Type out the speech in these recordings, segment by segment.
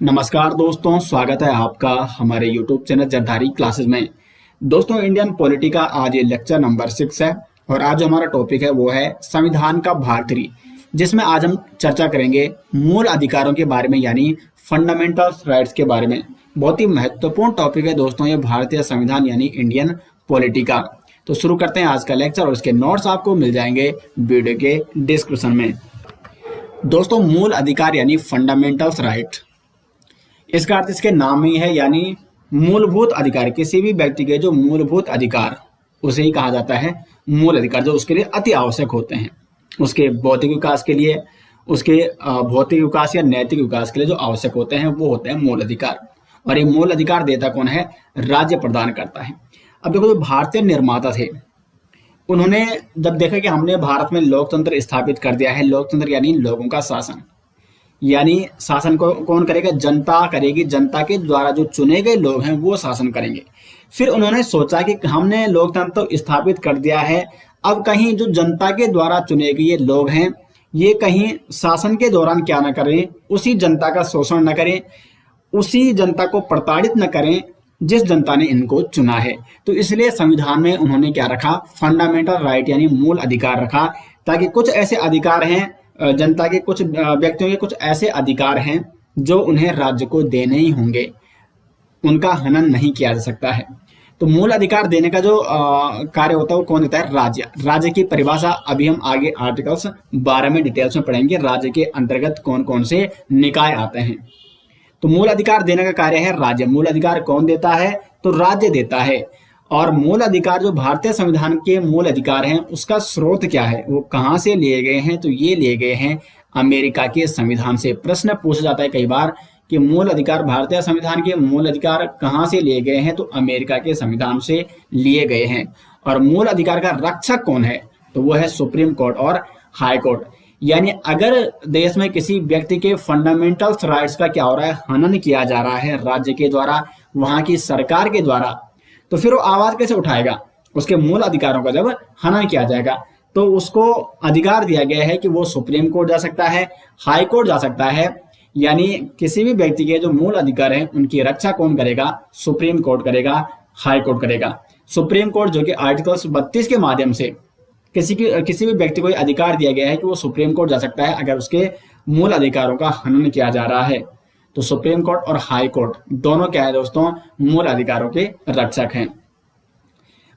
नमस्कार दोस्तों, स्वागत है आपका हमारे YouTube चैनल जरधारी क्लासेस में। दोस्तों, इंडियन पॉलिटी का आज ये लेक्चर नंबर 6 है और आज जो हमारा टॉपिक है वो है संविधान का भाग 3, जिसमें आज हम चर्चा करेंगे मूल अधिकारों के बारे में, यानी फंडामेंटल राइट्स के बारे में। बहुत ही महत्वपूर्ण टॉपिक है दोस्तों ये भारतीय संविधान यानी इंडियन पॉलिटी का। तो शुरू करते हैं आज का लेक्चर और इसके नोट्स आपको मिल जाएंगे वीडियो के डिस्क्रिप्शन में। दोस्तों, मूल अधिकार यानी फंडामेंटल राइट, इसका अर्थ इसके नाम ही है, यानी मूलभूत अधिकार। किसी भी व्यक्ति के जो मूलभूत अधिकार, उसे ही कहा जाता है मूल अधिकार, जो उसके लिए अति आवश्यक होते हैं, उसके बौद्धिक विकास के लिए, उसके भौतिक विकास या नैतिक विकास के लिए जो आवश्यक होते हैं वो होते हैं मूल अधिकार। और ये मूल अधिकार देता कौन है? राज्य प्रदान करता है। अब देखो, जो भारतीय निर्माता थे उन्होंने जब देखा कि हमने भारत में लोकतंत्र स्थापित कर दिया है, लोकतंत्र यानी लोगों का शासन, यानी शासन को कौन करेगा? जनता करेगी। जनता के द्वारा जो चुने गए लोग हैं वो शासन करेंगे। फिर उन्होंने सोचा कि हमने लोकतंत्र तो स्थापित कर दिया है, अब कहीं जो जनता के द्वारा चुने गए लोग हैं ये कहीं शासन के दौरान क्या ना करें, उसी जनता का शोषण न करें, उसी जनता को प्रताड़ित न करें जिस जनता ने इनको चुना है। तो इसलिए संविधान में उन्होंने क्या रखा? फंडामेंटल राइट यानी मूल अधिकार रखा, ताकि कुछ ऐसे अधिकार हैं, जनता के कुछ व्यक्तियों के कुछ ऐसे अधिकार हैं जो उन्हें राज्य को देने ही होंगे, उनका हनन नहीं किया जा सकता है। तो मूल अधिकार देने का जो कार्य होता है वो कौन देता है? राज्य। राज्य की परिभाषा अभी हम आगे आर्टिकल्स 12 में डिटेल्स में पढ़ेंगे, राज्य के अंतर्गत कौन कौन से निकाय आते हैं। तो मूल अधिकार देने का कार्य है राज्य। मूल अधिकार कौन देता है? तो राज्य देता है। और मूल अधिकार जो भारतीय संविधान के मूल अधिकार हैं उसका स्रोत क्या है, वो कहाँ से लिए गए हैं? तो ये लिए गए हैं अमेरिका के संविधान से। प्रश्न पूछा जाता है कई बार कि मूल अधिकार, भारतीय संविधान के मूल अधिकार कहाँ से लिए गए हैं? तो अमेरिका के संविधान से लिए गए हैं। और मूल अधिकार का रक्षक कौन है? तो वो है सुप्रीम कोर्ट और हाई कोर्ट। यानी अगर देश में किसी व्यक्ति के फंडामेंटल राइट्स का क्या हो रहा है? हनन किया जा रहा है राज्य के द्वारा, वहां की सरकार के द्वारा, तो फिर वो आवाज कैसे उठाएगा? उसके मूल अधिकारों का जब हनन किया जाएगा तो उसको अधिकार दिया गया है कि वो सुप्रीम कोर्ट जा सकता है, हाई कोर्ट जा सकता है। यानी किसी भी व्यक्ति के जो मूल अधिकार हैं उनकी रक्षा कौन करेगा? सुप्रीम कोर्ट करेगा, हाई कोर्ट करेगा। सुप्रीम कोर्ट जो कि आर्टिकल 32 के माध्यम से किसी भी व्यक्ति को अधिकार दिया गया है कि वो सुप्रीम कोर्ट जा सकता है अगर उसके मूल अधिकारों का हनन किया जा रहा है। तो सुप्रीम कोर्ट और हाई कोर्ट दोनों क्या है दोस्तों? मूल अधिकारों के रक्षक हैं।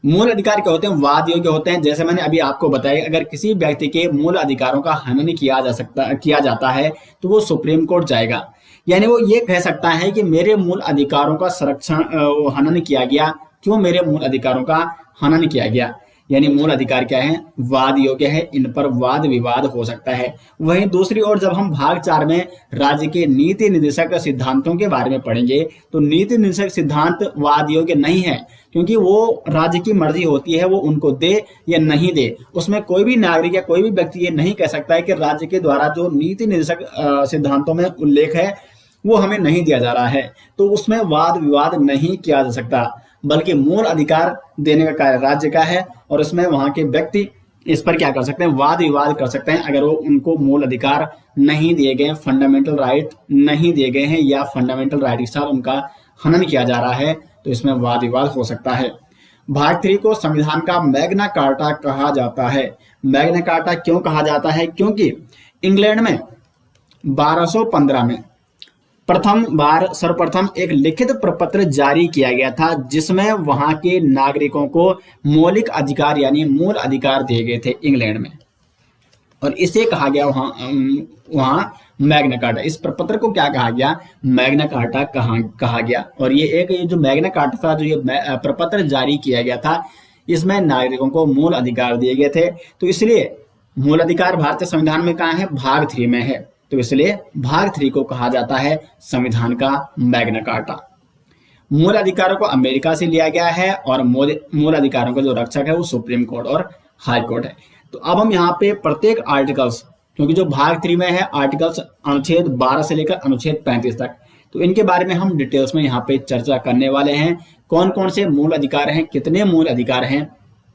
मूल अधिकार क्या होते हैं? वाद योग्य होते हैं। जैसे मैंने अभी आपको बताया, अगर किसी व्यक्ति के मूल अधिकारों का हनन किया जाता है तो वो सुप्रीम कोर्ट जाएगा। यानी वो ये कह सकता है कि मेरे मूल अधिकारों का संरक्षण हनन किया गया। क्यों मेरे मूल अधिकारों का हनन किया गया? यानी मूल अधिकार क्या है? वाद योग्य है, इन पर वाद विवाद हो सकता है। वहीं दूसरी ओर जब हम भाग 4 में राज्य के नीति निर्देशक सिद्धांतों के बारे में पढ़ेंगे तो नीति निर्देशक सिद्धांत वाद योग्य नहीं है, क्योंकि वो राज्य की मर्जी होती है वो उनको दे या नहीं दे। उसमें कोई भी नागरिक या कोई भी व्यक्ति ये नहीं कह सकता है कि राज्य के द्वारा जो नीति निर्देशक सिद्धांतों में उल्लेख है वो हमें नहीं दिया जा रहा है, तो उसमें वाद विवाद नहीं किया जा सकता, बल्कि मूल अधिकार देने का कार्य राज्य का है और उसमें वहां के व्यक्ति इस पर क्या कर सकते हैं? वाद विवाद कर सकते हैं। अगर वो उनको मूल अधिकार नहीं दिए गए, फंडामेंटल राइट नहीं दिए गए हैं या फंडामेंटल राइट के साथ उनका हनन किया जा रहा है तो इसमें वाद विवाद हो सकता है। भाग 3 को संविधान का मैग्ना कार्टा कहा जाता है। मैग्ना कार्टा क्यों कहा जाता है? क्योंकि इंग्लैंड में 1215 में सर्वप्रथम एक लिखित प्रपत्र जारी किया गया था जिसमें वहां के नागरिकों को मौलिक अधिकार यानी मूल अधिकार दिए गए थे इंग्लैंड में, और इसे कहा गया वहां मैग्ना कार्टा। इस प्रपत्र को क्या कहा गया? मैग्ना कार्टा कहा गया। और ये जो मैग्ना कार्टा था, जो ये प्रपत्र जारी किया गया था, इसमें नागरिकों को मूल अधिकार दिए गए थे। तो इसलिए मूल अधिकार भारतीय संविधान में कहाँ है? भाग 3 में है। तो इसलिए भाग 3 को कहा जाता है संविधान का मैग्ना कार्टा। मूल अधिकारों को अमेरिका से लिया गया है और मूल अधिकारों का जो रक्षक है वो सुप्रीम कोर्ट और हाई कोर्ट है। तो अब हम यहाँ पे प्रत्येक आर्टिकल्स, क्योंकि जो भाग 3 में है आर्टिकल्स अनुच्छेद 12 से लेकर अनुच्छेद 35 तक, तो इनके बारे में हम डिटेल्स में यहाँ पे चर्चा करने वाले हैं। कौन कौन से मूल अधिकार हैं, कितने मूल अधिकार हैं,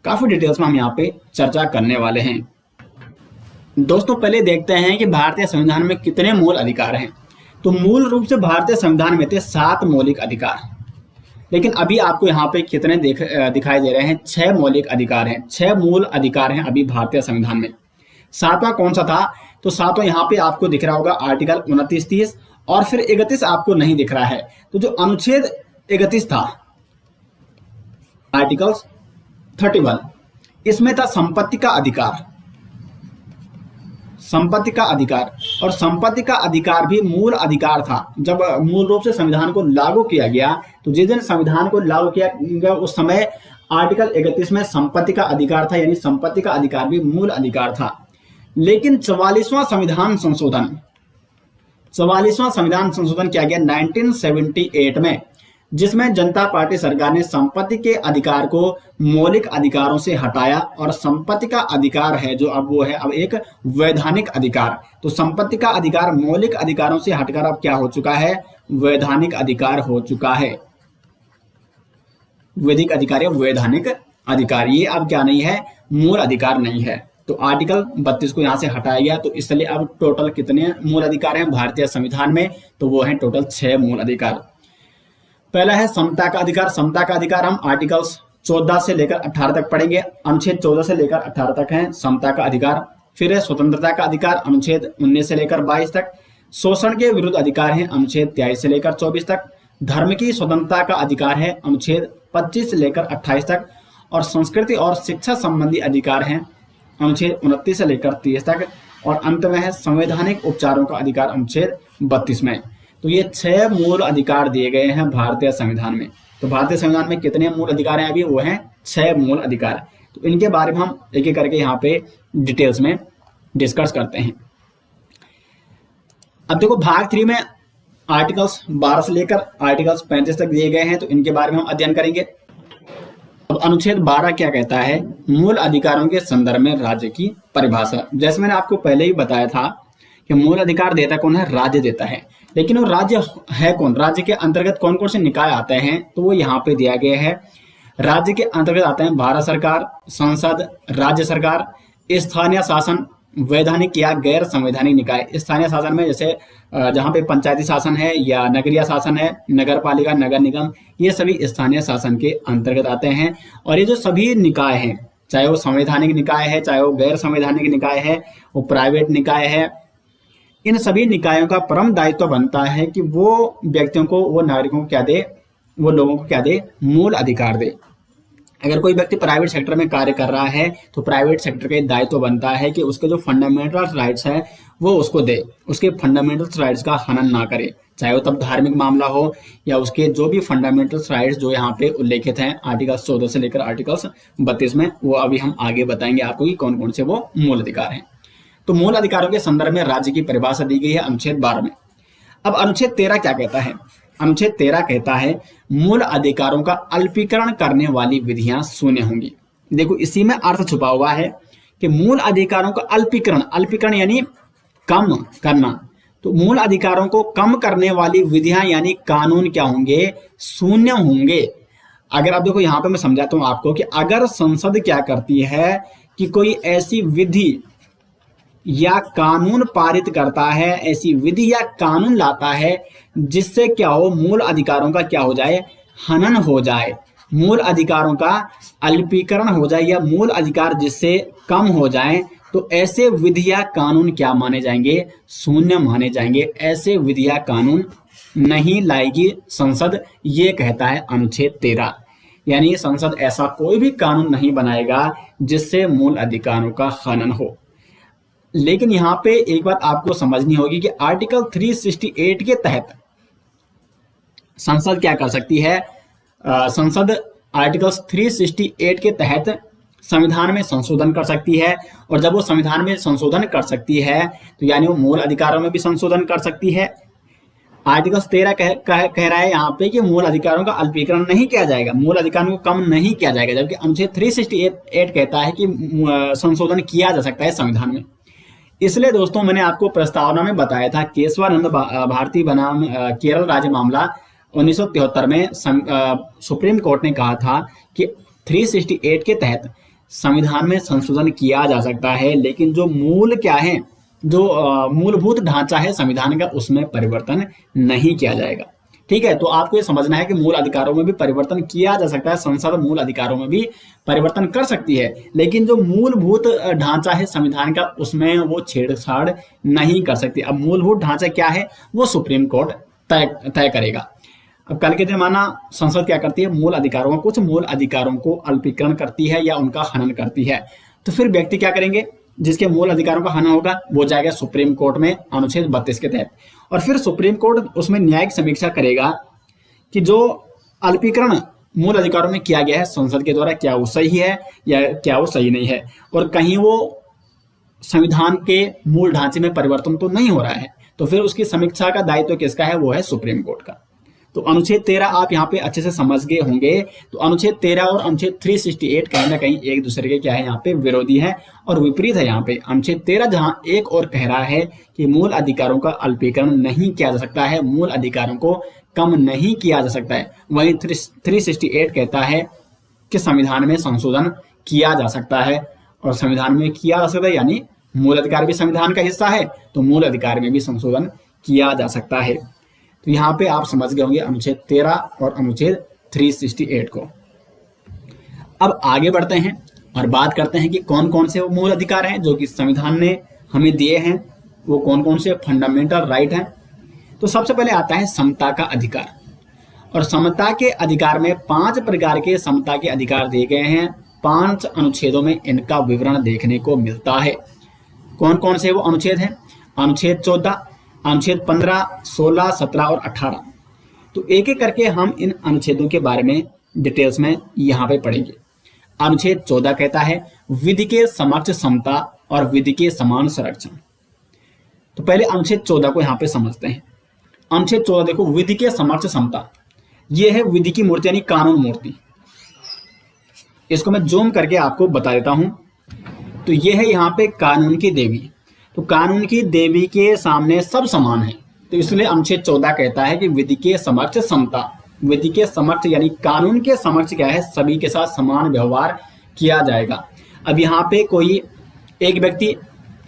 काफी डिटेल्स में हम यहाँ पे चर्चा करने वाले हैं। दोस्तों, पहले देखते हैं कि भारतीय संविधान में कितने मूल अधिकार हैं। तो मूल रूप से भारतीय संविधान में थे 7 मौलिक अधिकार, लेकिन अभी आपको यहाँ पे कितने दिखाई दे रहे हैं? 6 मौलिक अधिकार हैं, 6 मूल अधिकार हैं अभी भारतीय संविधान में। 7वां कौन सा था? तो 7वां यहाँ पे आपको दिख रहा होगा आर्टिकल 29, 30 और फिर 31 आपको नहीं दिख रहा है। तो जो अनुच्छेद 31 था, आर्टिकल 31, इसमें था संपत्ति का अधिकार, संपत्ति का अधिकार। और संपत्ति का अधिकार भी मूल अधिकार था। जब मूल रूप से संविधान को लागू किया गया, तो जिस दिन संविधान को लागू किया गया उस समय आर्टिकल 31 में संपत्ति का अधिकार था, यानी संपत्ति का अधिकार भी मूल अधिकार था। लेकिन 44वां संविधान संशोधन किया गया 1978 में, जिसमें जनता पार्टी सरकार ने संपत्ति के अधिकार को मौलिक अधिकारों से हटाया और संपत्ति का अधिकार है जो अब वो है अब एक वैधानिक अधिकार। तो संपत्ति का अधिकार मौलिक अधिकारों से हटकर अब क्या हो चुका है? वैधानिक अधिकार हो चुका है। वैधिक अधिकार या वैधानिक अधिकार, ये अब क्या नहीं है? मूल अधिकार नहीं है। तो आर्टिकल 32 को यहां से हटाया गया। तो इसलिए अब टोटल कितने मूल अधिकार हैं भारतीय संविधान में? तो वो है टोटल 6 मूल अधिकार। पहला है समता का अधिकार। समता का अधिकार हम आर्टिकल्स 14 से लेकर 18 तक पढ़ेंगे। अनुच्छेद 14 से लेकर 18 तक है समता का अधिकार। फिर है स्वतंत्रता का अधिकार, अनुच्छेद 19 से लेकर 22 तक। शोषण के विरुद्ध अधिकार है, अनुच्छेद 23 से लेकर 24 तक। धर्म की स्वतंत्रता का अधिकार है, अनुच्छेद 25 से लेकर 28 तक। और संस्कृति और शिक्षा संबंधी अधिकार है, अनुच्छेद 29 से लेकर 30 तक। और अंत में है संवैधानिक उपचारों का अधिकार, अनुच्छेद 32 में। तो ये 6 मूल अधिकार दिए गए हैं भारतीय संविधान में। तो भारतीय संविधान में कितने मूल अधिकार हैं? अभी वो हैं 6 मूल अधिकार। तो इनके बारे में हम एक एक करके यहाँ पे डिटेल्स में डिस्कस करते हैं। अब देखो भाग 3 में आर्टिकल्स 12 से लेकर आर्टिकल्स 35 तक दिए गए हैं, तो इनके बारे में हम अध्ययन करेंगे। अब अनुच्छेद 12 क्या कहता है? मूल अधिकारों के संदर्भ में राज्य की परिभाषा। जैसे मैंने आपको पहले ही बताया था कि मूल अधिकार देता कौन है? राज्य देता है। लेकिन वो राज्य है कौन? राज्य के अंतर्गत कौन कौन से निकाय आते हैं? तो वो यहाँ पे दिया गया है। राज्य के अंतर्गत आते हैं भारत सरकार, संसद, राज्य सरकार, स्थानीय शासन, वैधानिक या गैर संवैधानिक निकाय। स्थानीय शासन में जैसे जहाँ पे पंचायती शासन है या नगरीय शासन है, नगर पालिका, नगर निगम, ये सभी स्थानीय शासन के अंतर्गत आते हैं। और ये जो सभी निकाय हैं, चाहे वो संवैधानिक निकाय है, चाहे वो गैर संवैधानिक निकाय है, वो प्राइवेट निकाय है, इन सभी निकायों का परम दायित्व बनता है कि वो व्यक्तियों को, वो नागरिकों को क्या दे? वो लोगों को क्या दे? मूल अधिकार दे। अगर कोई व्यक्ति प्राइवेट सेक्टर में कार्य कर रहा है तो प्राइवेट सेक्टर का दायित्व बनता है कि उसके जो फंडामेंटल राइट्स है वो उसको दे, उसके फंडामेंटल राइट्स का हनन ना करे, चाहे वो तब धार्मिक मामला हो या उसके जो भी फंडामेंटल राइट्स जो यहाँ पे उल्लेखित हैं आर्टिकल्स 14 से लेकर आर्टिकल्स 32 में, वो अभी हम आगे बताएंगे आपको कि कौन कौन से वो मूल अधिकार हैं। तो मूल अधिकारों के संदर्भ में राज्य की परिभाषा दी गई है अनुच्छेद 12 में। अब अनुच्छेद 13 क्या कहता है? अनुच्छेद 13 कहता है मूल अधिकारों का अल्पीकरण करने वाली विधियां शून्य होंगी। देखो इसी में अर्थ छुपा हुआ है कि मूल अधिकारों का अल्पीकरण, अल्पीकरण यानी कम करना, तो मूल अधिकारों को कम करने वाली विधियां यानी कानून क्या होंगे? शून्य होंगे। अगर आप देखो यहाँ पे मैं समझाता हूं आपको कि अगर संसद क्या करती है कि कोई ऐसी विधि या कानून पारित करता है, ऐसी विधि या कानून लाता है जिससे क्या हो? मूल अधिकारों का क्या हो जाए? हनन हो जाए, मूल अधिकारों का अल्पीकरण हो जाए या मूल अधिकार जिससे कम हो जाए, तो ऐसे विधि या कानून क्या माने जाएंगे? शून्य माने जाएंगे। ऐसे विधि या कानून नहीं लाएगी संसद, ये कहता है अनुच्छेद 13। यानी संसद ऐसा कोई भी कानून नहीं बनाएगा जिससे मूल अधिकारों का हनन हो। लेकिन यहां पे एक बात आपको समझनी होगी कि आर्टिकल 368 के तहत संसद क्या कर सकती है? संसद आर्टिकल 368 के तहत संविधान में संशोधन कर सकती है। और जब वो संविधान में संशोधन कर सकती है तो यानी वो मूल अधिकारों में भी संशोधन कर सकती है। आर्टिकल 13 कह रहा है यहाँ पे कि मूल अधिकारों का अल्पीकरण नहीं किया जाएगा, मूल अधिकारों को कम नहीं किया जाएगा, जबकि अनुच्छेद 368 कहता है कि संशोधन किया जा सकता है संविधान में। इसलिए दोस्तों मैंने आपको प्रस्तावना में बताया था केशवानंद भारती बनाम केरल राज्य मामला 1973 में सुप्रीम कोर्ट ने कहा था कि 368 के तहत संविधान में संशोधन किया जा सकता है, लेकिन जो मूल क्या है? जो मूलभूत ढांचा है संविधान का उसमें परिवर्तन नहीं किया जाएगा। ठीक है, तो आपको ये समझना है कि मूल अधिकारों में भी परिवर्तन किया जा सकता है, संसद मूल अधिकारों में भी परिवर्तन कर सकती है, लेकिन जो मूलभूत ढांचा है संविधान का उसमें वो छेड़छाड़ नहीं कर सकती। अब मूलभूत ढांचा क्या है वो सुप्रीम कोर्ट तय करेगा। अब कल के दिन माना संसद क्या करती है, मूल अधिकारों कुछ मूल अधिकारों को अल्पीकरण करती है या उनका हनन करती है, तो फिर व्यक्ति क्या करेंगे, जिसके मूल अधिकारों का हनन होगा वो जाएगा सुप्रीम कोर्ट में अनुच्छेद 32 के तहत, और फिर सुप्रीम कोर्ट उसमें न्यायिक समीक्षा करेगा कि जो अल्पीकरण मूल अधिकारों में किया गया है संसद के द्वारा क्या वो सही है या क्या वो सही नहीं है, और कहीं वो संविधान के मूल ढांचे में परिवर्तन तो नहीं हो रहा है, तो फिर उसकी समीक्षा का दायित्व किसका है, वो है सुप्रीम कोर्ट का। तो अनुच्छेद 13 आप यहाँ पे अच्छे से समझ गए होंगे। तो अनुच्छेद 13 और अनुच्छेद 368 कहीं ना कहीं एक दूसरे के क्या है, यहाँ पे विरोधी है और विपरीत है। यहाँ पे अनुच्छेद 13 जहाँ एक और कह रहा है कि मूल अधिकारों का अल्पीकरण नहीं किया जा सकता है, मूल अधिकारों को कम नहीं किया जा सकता है, वहीं 368 कहता है कि संविधान में संशोधन किया जा सकता है, और संविधान में किया जा सकता है यानी मूल अधिकार भी संविधान का हिस्सा है, तो मूल अधिकार में भी संशोधन किया जा सकता है। तो यहाँ पे आप समझ गए होंगे अनुच्छेद 13 और अनुच्छेद 368 को। अब आगे बढ़ते हैं और बात करते हैं कि कौन कौन से वो मूल अधिकार हैं जो कि संविधान ने हमें दिए हैं, वो कौन कौन से फंडामेंटल राइट हैं। तो सबसे पहले आता है समता का अधिकार, और समता के अधिकार में 5 प्रकार के समता के अधिकार दिए गए हैं। 5 अनुच्छेदों में इनका विवरण देखने को मिलता है। कौन कौन से वो अनुच्छेद हैं, अनुच्छेद 14, अनुच्छेद 15, 16, 17 और 18। तो एक एक करके हम इन अनुच्छेदों के बारे में डिटेल्स में यहाँ पे पढ़ेंगे। अनुच्छेद 14 कहता है विधि के समक्ष समता और विधि के समान संरक्षण। तो पहले अनुच्छेद 14 को यहाँ पे समझते हैं। अनुच्छेद 14 देखो, विधि के समक्ष समता, ये है विधि की मूर्ति यानी कानून मूर्ति। इसको मैं जूम करके आपको बता देता हूं। तो ये है यहाँ पे कानून की देवी। तो कानून की देवी के सामने सब समान है, तो इसलिए अनुच्छेद 14 कहता है कि विधि के समक्ष समता। विधि के समक्ष यानी कानून के समक्ष क्या है, सभी के साथ समान व्यवहार किया जाएगा। अब यहाँ पे कोई एक व्यक्ति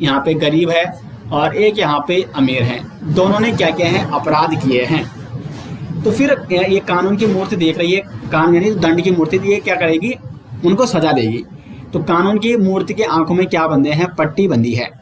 यहाँ पे गरीब है और एक यहाँ पे अमीर है, दोनों ने क्या किया है, अपराध किए हैं। तो फिर ये कानून की मूर्ति देख रही है, कानून यानी दंड की मूर्ति, ये क्या करेगी, उनको सजा देगी। तो कानून की मूर्ति के आंखों में क्या बंधे हैं, पट्टी बंधी है,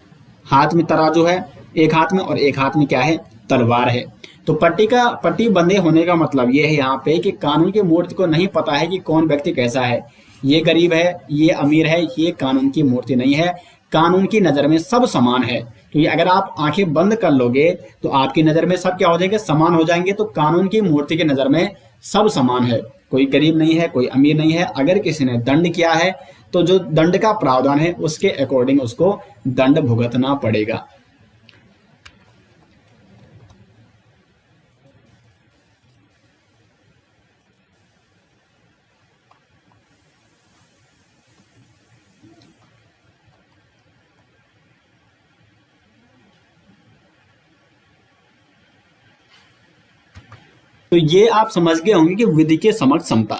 हाथ में तराजू है एक हाथ में और एक हाथ में क्या है, तलवार है। तो पट्टी बंधे होने का मतलब ये है यहाँ पे कि कानून की मूर्ति को नहीं पता है कि कौन व्यक्ति कैसा है, ये गरीब है, ये अमीर है, ये कानून की मूर्ति नहीं है। कानून की नजर में सब समान है। तो ये अगर आप आंखें बंद कर लोगे तो आपकी नजर में सब क्या हो जाएंगे, समान हो जाएंगे। तो कानून की मूर्ति की नजर में सब समान है, कोई गरीब नहीं है, कोई अमीर नहीं है। अगर किसी ने दंड किया है तो जो दंड का प्रावधान है उसके अकॉर्डिंग उसको दंड भुगतना पड़ेगा। तो ये आप समझ गए होंगे कि विधि के समक्ष समता।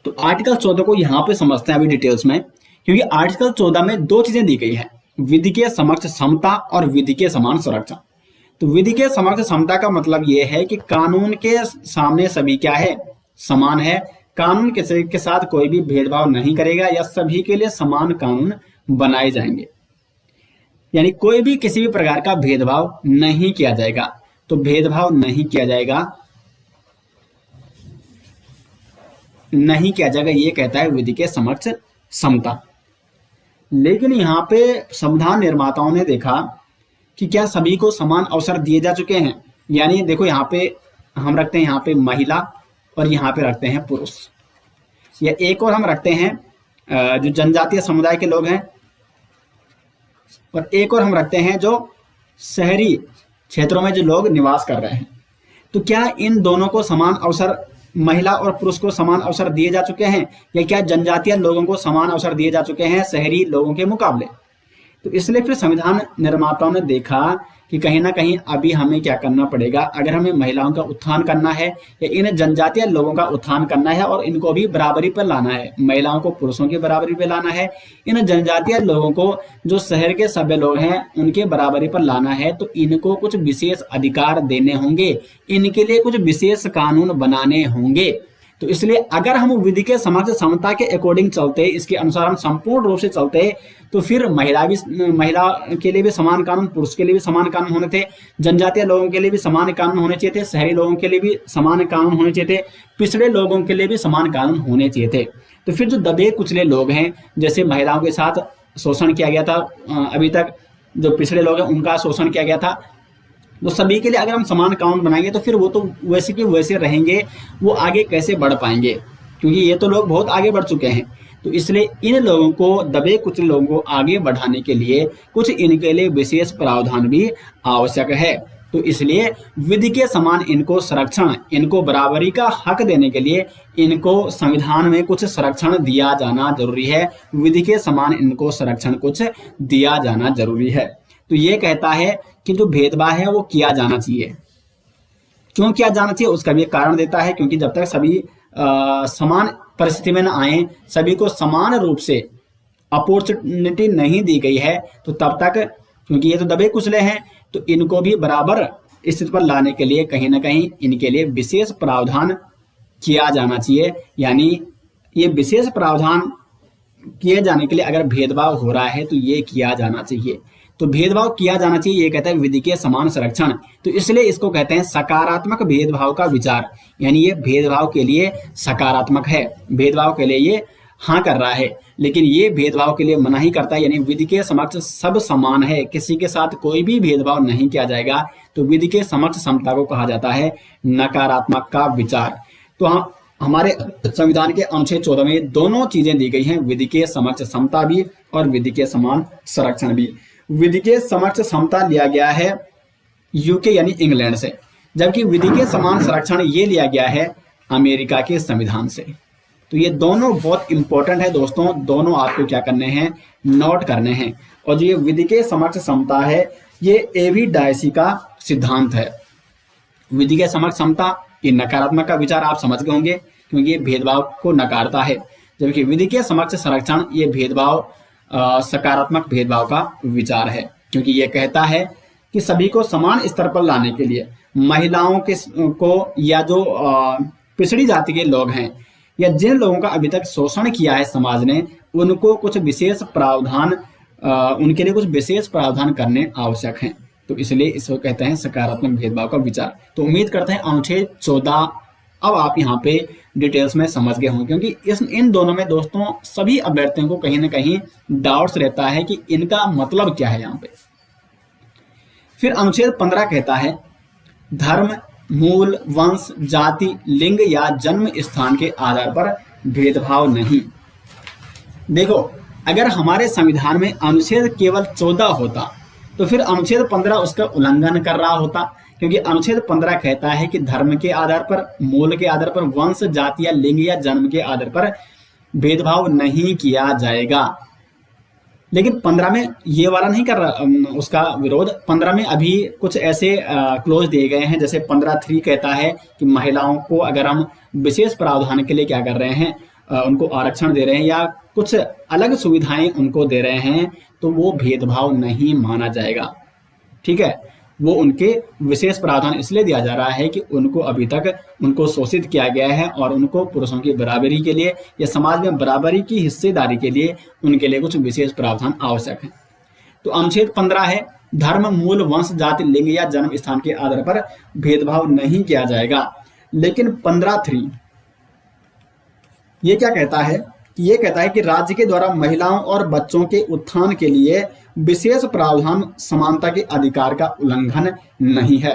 तो आर्टिकल 14 को यहाँ पे समझते हैं अभी डिटेल्स में, क्योंकि आर्टिकल 14 में 2 चीजें दी गई है, विधि के समक्ष समता और विधि के समान संरक्षण। तो विधि के समक्ष समता का मतलब ये है कि कानून के सामने सभी क्या है, समान है। कानून किसी के साथ कोई भी भेदभाव नहीं करेगा या सभी के लिए समान कानून बनाए जाएंगे, यानी कोई भी किसी भी प्रकार का भेदभाव नहीं किया जाएगा। तो भेदभाव नहीं किया जाएगा, ये कहता है विधि के समक्ष समता। लेकिन यहाँ पे संविधान निर्माताओं ने देखा कि क्या सभी को समान अवसर दिए जा चुके हैं। यानी देखो यहाँ पे हम रखते हैं यहाँ पे महिला और यहाँ पे रखते हैं पुरुष, या एक और हम रखते हैं जो जनजातीय समुदाय के लोग हैं, और एक और हम रखते हैं जो शहरी क्षेत्रों में जो लोग निवास कर रहे हैं। तो क्या इन दोनों को समान अवसर, महिला और पुरुष को समान अवसर दिए जा चुके हैं, या क्या जनजातीय लोगों को समान अवसर दिए जा चुके हैं शहरी लोगों के मुकाबले। तो इसलिए फिर संविधान निर्माताओं ने देखा कि कहीं ना कहीं अभी हमें क्या करना पड़ेगा, अगर हमें महिलाओं का उत्थान करना है या इन जनजातीय लोगों का उत्थान करना है और इनको भी बराबरी पर लाना है, महिलाओं को पुरुषों की बराबरी पर लाना है, इन जनजातीय लोगों को जो शहर के सभ्य लोग हैं उनके बराबरी पर लाना है, तो इनको कुछ विशेष अधिकार देने होंगे, इनके लिए कुछ विशेष कानून बनाने होंगे। तो इसलिए अगर हम विधि के समक्ष समता के अकॉर्डिंग चलते, इसके अनुसार हम संपूर्ण रूप से चलते, तो फिर महिला के लिए भी समान कानून, पुरुष के लिए भी समान कानून होने थे, जनजातीय लोगों के लिए भी समान कानून होने चाहिए थे, शहरी लोगों के लिए भी समान कानून होने चाहिए थे, पिछड़े लोगों के लिए भी समान कानून होने चाहिए थे। तो फिर जो दबे कुचले लोग हैं, जैसे महिलाओं के साथ शोषण किया गया था, अभी तक जो पिछड़े लोग हैं उनका शोषण किया गया था, तो सभी के लिए अगर हम समान कानून बनाएंगे तो फिर वो तो वैसे के वैसे रहेंगे, वो आगे कैसे बढ़ पाएंगे, क्योंकि ये तो लोग बहुत आगे बढ़ चुके हैं। तो इसलिए इन लोगों को, दबे कुचले लोगों को आगे बढ़ाने के लिए कुछ इनके लिए विशेष प्रावधान भी आवश्यक है। तो इसलिए विधि के समान इनको संरक्षण, इनको बराबरी का हक देने के लिए इनको संविधान में कुछ संरक्षण दिया जाना जरूरी है, विधि के समान इनको संरक्षण कुछ दिया जाना जरूरी है। तो ये कहता है कि जो भेदभाव है वो किया जाना चाहिए। क्यों किया जाना चाहिए उसका भी एक कारण देता है, क्योंकि जब तक सभी समान परिस्थिति में न आए, सभी को समान रूप से अपॉर्चुनिटी नहीं दी गई है, तो तब तक, क्योंकि ये तो दबे कुचले हैं, तो इनको भी बराबर स्थिति पर लाने के लिए कहीं ना कहीं इनके लिए विशेष प्रावधान किया जाना चाहिए। यानी ये विशेष प्रावधान किए जाने के लिए अगर भेदभाव हो रहा है तो ये किया जाना चाहिए। तो भेदभाव किया जाना चाहिए, ये कहता है विधि के समान संरक्षण। तो इसलिए इसको कहते हैं सकारात्मक भेदभाव का विचार, यानी ये भेदभाव के लिए सकारात्मक है, भेदभाव के लिए ये हाँ कर रहा है, लेकिन ये भेदभाव के लिए मना ही करता है। यानी विधि के समक्ष सब समान है, किसी के साथ कोई भी भेदभाव नहीं किया जाएगा। तो विधि के समक्ष समता को कहा जाता है नकारात्मक का विचार। तो हमारे संविधान के अनुच्छेद 14 में दोनों चीजें दी गई हैं, विधि के समक्ष समता भी और विधि के समान संरक्षण भी। विधि के समक्ष समता लिया गया है यूके यानी इंग्लैंड से, जबकि विधि के समान संरक्षण ये लिया गया है अमेरिका के संविधान से। तो ये दोनों बहुत इंपॉर्टेंट है दोस्तों, दोनों आपको क्या करने हैं, नोट करने हैं। और जो ये विधि के समक्ष समता है, ये एवी डायसी का सिद्धांत है। विधि के समक्ष समता, ये नकारात्मक का विचार आप समझ गए होंगे, क्योंकि ये भेदभाव को नकारता है, जबकि विधि के समक्ष संरक्षण ये भेदभाव, सकारात्मक भेदभाव का विचार है, क्योंकि ये कहता है कि सभी को समान स्तर पर लाने के लिए महिलाओं को या जो पिछड़ी जाति के लोग हैं या जिन लोगों का अभी तक शोषण किया है समाज ने, उनको कुछ विशेष प्रावधान, उनके लिए कुछ विशेष प्रावधान करने आवश्यक हैं। तो इसलिए इसको कहते हैं सकारात्मक भेदभाव का विचार। तो उम्मीद करते हैं अनुच्छेद 14 अब आप यहाँ पे डिटेल्स में समझ गए होंगे, क्योंकि इन दोनों में दोस्तों सभी अभ्यर्थियों को कहीं ना कहीं डाउट्स रहता है कि इनका मतलब क्या है यहाँ पे। फिर अनुच्छेद 15 कहता है धर्म, मूल, वंश, जाति, लिंग या जन्म स्थान के आधार पर भेदभाव नहीं। देखो, अगर हमारे संविधान में अनुच्छेद केवल 14 होता तो फिर अनुच्छेद 15 उसका उल्लंघन कर रहा होता, क्योंकि अनुच्छेद 15 कहता है कि धर्म के आधार पर, मूल के आधार पर, वंश, जाति या लिंग या जन्म के आधार पर भेदभाव नहीं किया जाएगा। लेकिन 15 में ये वाला नहीं कर रहा उसका विरोध। 15 में अभी कुछ ऐसे क्लोज दिए गए हैं, जैसे 15(3) कहता है कि महिलाओं को अगर हम विशेष प्रावधान के लिए क्या कर रहे हैं, उनको आरक्षण दे रहे हैं या कुछ अलग सुविधाएं उनको दे रहे हैं, तो वो भेदभाव नहीं माना जाएगा। ठीक है, वो उनके विशेष प्रावधान इसलिए दिया जा रहा है कि उनको अभी तक उनको शोषित किया गया है और उनको पुरुषों की बराबरी के लिए या समाज में बराबरी की हिस्सेदारी के लिए उनके लिए कुछ विशेष प्रावधान आवश्यक है। तो अनुच्छेद 15 है धर्म, मूल, वंश, जाति, लिंग या जन्म स्थान के आधार पर भेदभाव नहीं किया जाएगा। लेकिन 15(3) ये क्या कहता है, ये कहता है कि राज्य के द्वारा महिलाओं और बच्चों के उत्थान के लिए विशेष प्रावधान समानता के अधिकार का उल्लंघन नहीं है।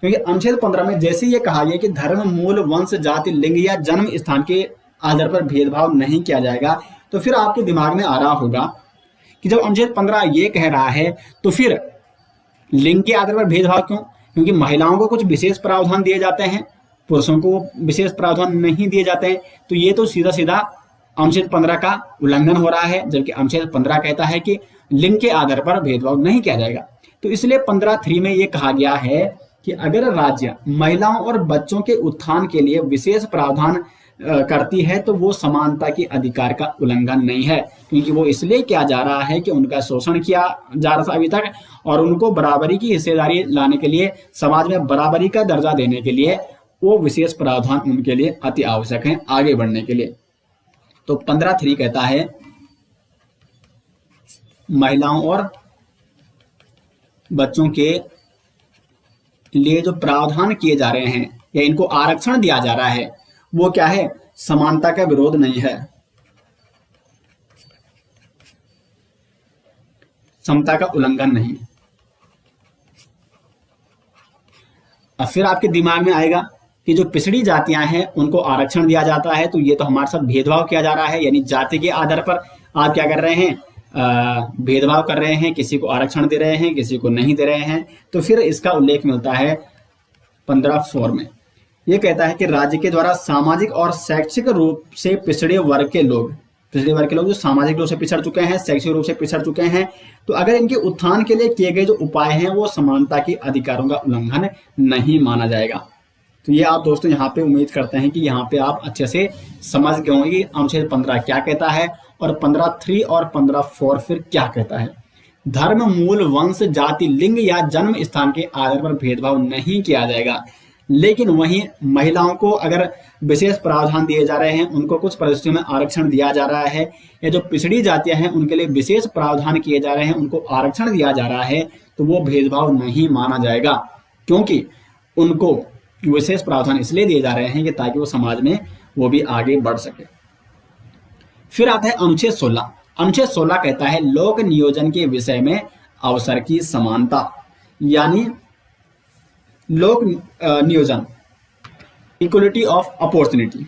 क्योंकि अनुच्छेद 15 में जैसे ये कहा गया कि धर्म, मूल, वंश, जाति, लिंग या जन्म स्थान के आधार पर भेदभाव नहीं किया जाएगा, तो फिर आपके दिमाग में आ रहा होगा कि जब अनुच्छेद 15 ये कह रहा है तो फिर लिंग के आधार पर भेदभाव क्यों? क्योंकि महिलाओं को कुछ विशेष प्रावधान दिए जाते हैं, पुरुषों को विशेष प्रावधान नहीं दिए जाते हैं। तो ये तो सीधा सीधा अनुच्छेद 15 का उल्लंघन हो रहा है, जबकि अनुच्छेद 15 कहता है कि लिंग के आधार पर भेदभाव नहीं किया जाएगा। तो इसलिए 15(3) में ये कहा गया है कि अगर राज्य महिलाओं और बच्चों के उत्थान के लिए विशेष प्रावधान करती है तो वो समानता के अधिकार का उल्लंघन नहीं है, क्योंकि वो इसलिए किया जा रहा है कि उनका शोषण किया जा रहा था अभी तक, और उनको बराबरी की हिस्सेदारी लाने के लिए, समाज में बराबरी का दर्जा देने के लिए वो विशेष प्रावधान उनके लिए अति आवश्यक है आगे बढ़ने के लिए। तो 15(3) कहता है महिलाओं और बच्चों के लिए जो प्रावधान किए जा रहे हैं या इनको आरक्षण दिया जा रहा है वो क्या है, समानता का विरोध नहीं है, समता का उल्लंघन नहीं। अब फिर आपके दिमाग में आएगा कि जो पिछड़ी जातियां हैं उनको आरक्षण दिया जाता है तो ये तो हमारे साथ भेदभाव किया जा रहा है, यानी जाति के आधार पर आप क्या कर रहे हैं, भेदभाव कर रहे हैं, किसी को आरक्षण दे रहे हैं, किसी को नहीं दे रहे हैं। तो फिर इसका उल्लेख मिलता है 15(4) में। यह कहता है कि राज्य के द्वारा सामाजिक और शैक्षिक रूप से पिछड़े वर्ग के लोग जो सामाजिक रूप से पिछड़ चुके हैं, शैक्षिक रूप से पिछड़ चुके हैं, तो अगर इनके उत्थान के लिए किए गए जो उपाय हैं वो समानता के अधिकारों का उल्लंघन नहीं माना जाएगा। तो ये आप दोस्तों यहाँ पे उम्मीद करते हैं कि यहाँ पे आप अच्छे से समझ गए होंगे अनुच्छेद 15 क्या कहता है और 15(3) और 15(4) फिर क्या कहता है। धर्म, मूल, वंश, जाति, लिंग या जन्म स्थान के आधार पर भेदभाव नहीं किया जाएगा, लेकिन वहीं महिलाओं को अगर विशेष प्रावधान दिए जा रहे हैं, उनको कुछ परिस्थितियों में आरक्षण दिया जा रहा है, या जो पिछड़ी जातियां हैं उनके लिए विशेष प्रावधान किए जा रहे हैं, उनको आरक्षण दिया जा रहा है, तो वो भेदभाव नहीं माना जाएगा, क्योंकि उनको विशेष प्रावधान इसलिए दिए जा रहे हैं कि ताकि वो समाज में वो भी आगे बढ़ सके। फिर आता है अनुच्छेद 16। अनुच्छेद 16 कहता है लोक नियोजन के विषय में अवसर की समानता, यानी लोक नियोजन, इक्वलिटी ऑफ अपॉर्चुनिटी,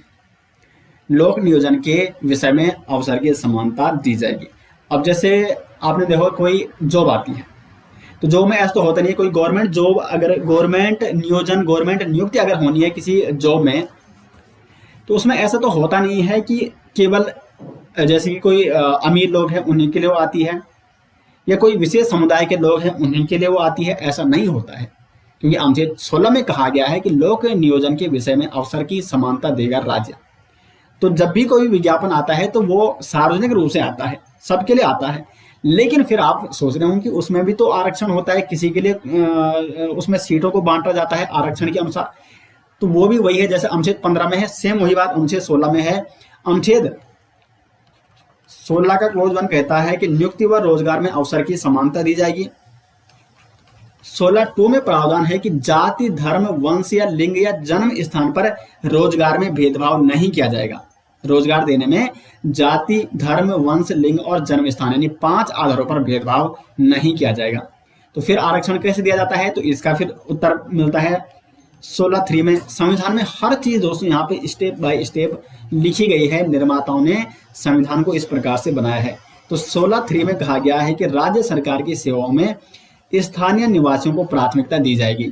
लोक नियोजन के विषय में अवसर की समानता दी जाएगी। अब जैसे आपने देखो कोई जॉब आती है, तो जॉब में ऐसा तो होता नहीं है, कोई गवर्नमेंट जॉब, अगर गवर्नमेंट नियोजन, गवर्नमेंट नियुक्ति अगर होनी है किसी जॉब में, तो उसमें ऐसा तो होता नहीं है कि केवल जैसे कि कोई अमीर लोग हैं उन्हीं के लिए वो आती है, या कोई विशेष समुदाय के लोग हैं उन्हीं के लिए वो आती है, ऐसा नहीं होता है, क्योंकि अनुच्छेद 16 में कहा गया है कि लोक नियोजन के विषय में अवसर की समानता देगा राज्य। तो जब भी कोई विज्ञापन आता है तो वो सार्वजनिक रूप से आता है, सबके लिए आता है, लेकिन फिर आप सोच रहे हो कि उसमें भी तो आरक्षण होता है, किसी के लिए उसमें सीटों को बांटा जाता है आरक्षण के अनुसार, तो वो भी वही है जैसे अनुच्छेद 15 में है, सेम वही बात अनुच्छेद 16 में है। अनुच्छेद 16 का क्लोज 1 कहता है कि नियुक्ति व रोजगार में अवसर की समानता दी जाएगी। 16(2) में प्रावधान है कि जाति, धर्म, वंश या लिंग या जन्म स्थान पर रोजगार में भेदभाव नहीं किया जाएगा। रोजगार देने में जाति, धर्म, वंश, लिंग और जन्म स्थान यानी 5 आधारों पर भेदभाव नहीं किया जाएगा। तो फिर आरक्षण कैसे दिया जाता है, तो इसका फिर उत्तर मिलता है 16(3) में। संविधान में हर चीज दोस्तों यहाँ पे स्टेप बाय स्टेप लिखी गई है, निर्माताओं ने संविधान को इस प्रकार से बनाया है। तो 16(3) में कहा गया है कि राज्य सरकार की सेवाओं में स्थानीय निवासियों को प्राथमिकता दी जाएगी।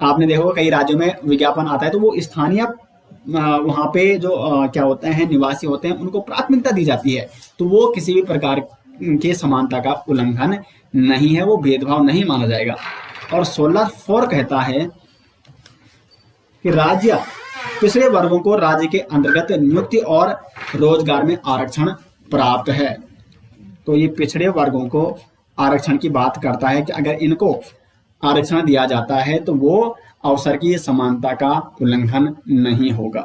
आपने देखा कई राज्यों में विज्ञापन आता है तो वो स्थानीय वहां पे जो क्या होते हैं, निवासी होते हैं, उनको प्राथमिकता दी जाती है, तो वो किसी भी प्रकार के समानता का उल्लंघन नहीं है, वो भेदभाव नहीं माना जाएगा। और 16(4) कहता है कि राज्य पिछड़े वर्गों को राज्य के अंतर्गत नियुक्ति और रोजगार में आरक्षण प्राप्त है। तो ये पिछड़े वर्गों को आरक्षण की बात करता है कि अगर इनको आरक्षण दिया जाता है तो वो अवसर की समानता का उल्लंघन नहीं होगा।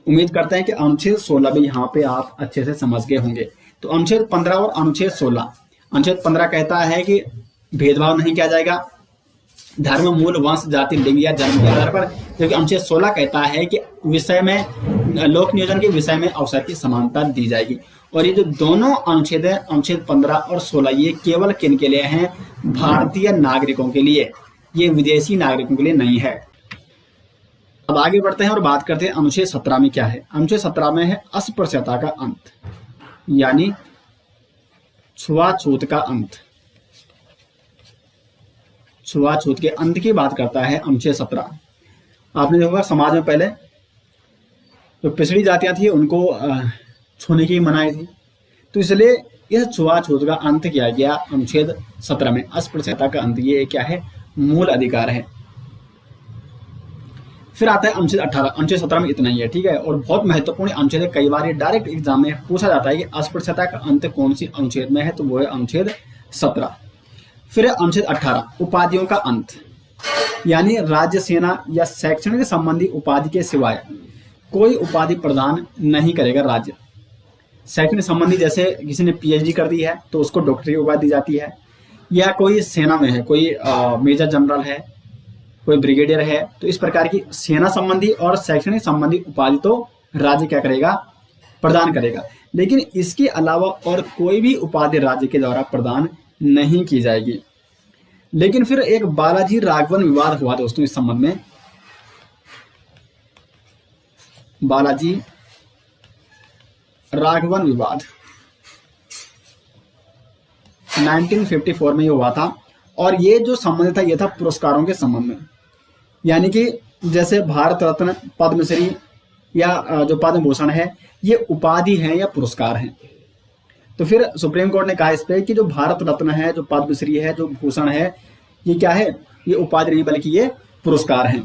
उम्मीद करते हैं कि अनुच्छेद 16 भी यहाँ पे आप अच्छे से समझ गए होंगे। तो अनुच्छेद 15 और अनुच्छेद 16। अनुच्छेद 15 कहता है कि भेदभाव नहीं किया जाएगा धर्म, मूल, वंश, जाति, लिंग या जन्म के आधार पर, जबकि अनुच्छेद 16 कहता है कि विषय में लोक नियोजन के विषय में अवसर की समानता दी जाएगी। और ये जो दोनों अनुच्छेद है, अनुच्छेद 15 और 16, ये केवल किन के लिए हैं, भारतीय नागरिकों के लिए, ये विदेशी नागरिकों के लिए नहीं है। अब आगे बढ़ते हैं और बात करते हैं अनुच्छेद 17 में क्या है। अनुच्छेद 17 में है अस्पृश्यता का अंत, यानी छुआछूत का अंत। छुआछूत के अंत की बात करता है अनुच्छेद 17। आपने देखा समाज में पहले जो पिछड़ी जातियां थी उनको छूने की मनाही थी, तो इसलिए इस छुआछूत का अंत किया गया अनुच्छेद 17 में। अस्पृश्यता का अंत, ये क्या है, मूल अधिकार है। फिर आता है अनुच्छेद 18। अनुच्छेद 17 में इतना ही है, ठीक है। और बहुत महत्वपूर्ण अनुच्छेद है, कई बार ये डायरेक्ट एग्जाम में पूछा जाता है कि अस्पृश्यता का अंत कौन सी अनुच्छेद में है, तो वो है अनुच्छेद 17। फिर अनुच्छेद 18 उपाधियों का अंत, यानी राज्य, सेना या शैक्षणिक संबंधी उपाधि के सिवाय कोई उपाधि प्रदान नहीं करेगा राज्य। शैक्षणिक संबंधी, जैसे किसी ने पीएचडी कर दी है तो उसको डॉक्टरी की उपाधि दी जाती है, या कोई सेना में है, कोई मेजर जनरल है, कोई ब्रिगेडियर है, तो इस प्रकार की सेना संबंधी और शैक्षणिक संबंधी उपाधि तो राज्य क्या करेगा, प्रदान करेगा। लेकिन इसके अलावा और कोई भी उपाधि राज्य के द्वारा प्रदान नहीं की जाएगी। लेकिन फिर एक बालाजी राघवन विवाद हुआ दोस्तों इस संबंध में। बालाजी राघवन विवाद 1954 में ये हुआ था, और ये जो संबंध था ये था पुरस्कारों के संबंध में, यानी कि जैसे भारत रत्न, पद्मश्री या जो पद्म भूषण है, ये उपाधि है या पुरस्कार हैं। तो फिर सुप्रीम कोर्ट ने कहा इस पे कि जो भारत रत्न है, जो पद्मश्री है, जो भूषण है, ये क्या है, ये उपाधि नहीं बल्कि ये पुरस्कार हैं।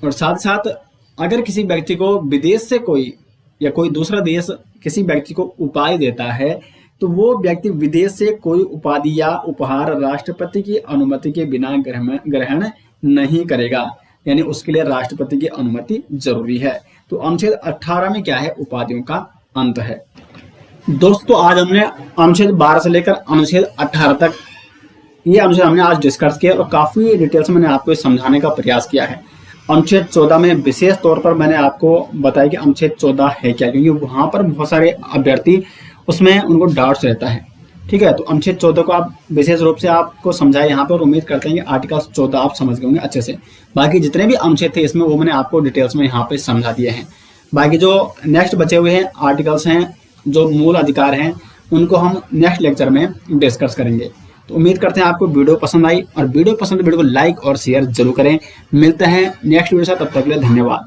और साथ साथ अगर किसी व्यक्ति को विदेश से कोई या कोई दूसरा देश किसी व्यक्ति को उपाधि देता है, तो वो व्यक्ति विदेश से कोई उपाधि या उपहार राष्ट्रपति की अनुमति के बिना ग्रहण नहीं करेगा, यानी उसके लिए राष्ट्रपति की अनुमति जरूरी है। तो अनुच्छेद 18 में क्या है, उपाधियों का अंत है। दोस्तों आज हमने अनुच्छेद 12 से लेकर अनुच्छेद 18 तक ये अनुच्छेद हमने आज डिस्कस किया, और काफी डिटेल्स मैंने आपको समझाने का प्रयास किया है। अनुच्छेद 14 में विशेष तौर पर मैंने आपको बताया कि अनुच्छेद 14 है क्या, क्योंकि वहां पर बहुत सारे अभ्यर्थी उसमें उनको डाउट्स रहता है, ठीक है। तो अनुच्छेद 14 को आप विशेष रूप से आपको समझाए यहाँ पर, उम्मीद करते हैं कि आर्टिकल 14 आप समझ गए होंगे अच्छे से। बाकी जितने भी अनुच्छेद थे इसमें वो मैंने आपको डिटेल्स में यहाँ पे समझा दिए हैं। बाकी जो नेक्स्ट बचे हुए हैं आर्टिकल्स हैं, जो मूल अधिकार हैं, उनको हम नेक्स्ट लेक्चर में डिस्कस करेंगे। तो उम्मीद करते हैं आपको वीडियो पसंद आई, और वीडियो पसंद वीडियो को लाइक और शेयर जरूर करें। मिलते हैं नेक्स्ट वीडियो के साथ, तब तक के लिए धन्यवाद।